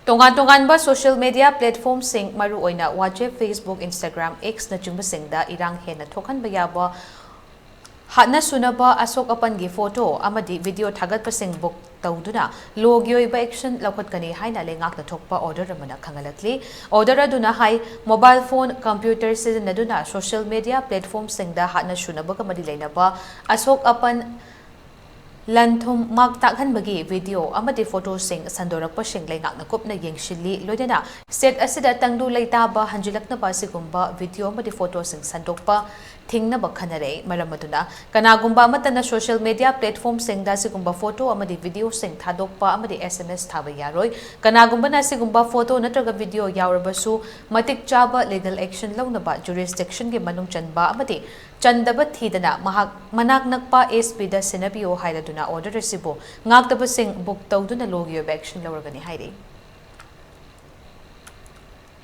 Tongan-tongan social media platform sing maru oina WhatsApp, Facebook, Instagram, X na chungba singda irang hena thokan bayaba hatna sunaba asok apangi photo amadi video thagatpa sing book tawduna logyo iba action lakwat kani haina lengak na thokpa order ramana khangalakli order aduna hai mobile phone computer sizinaduna social media platform singda hatna sunaba kamadi leinaba asok apan Lanthum mag takhan bagi video amadi photo sing sandorak pa sing lengak na kup na yengshili loidena set asida tangdu laita ba hanjilak na ba sigumba video amadi photo sing sandok pa thingna ba khanare maramaduna kanagumba matana social media platform sing da sigumba photo amadi video sing thadok pa amadi SMS thaba yaroi kanagumba na sigumba photo natraga video yawrabasu matik chaba legal action launa ba jurisdiction ge manung chanba amadi chandaba thidana mahak manak nakpa SP da sinabiyo haidaduna order resibo ngakdaba sing book tawduna logyo action lawragani haire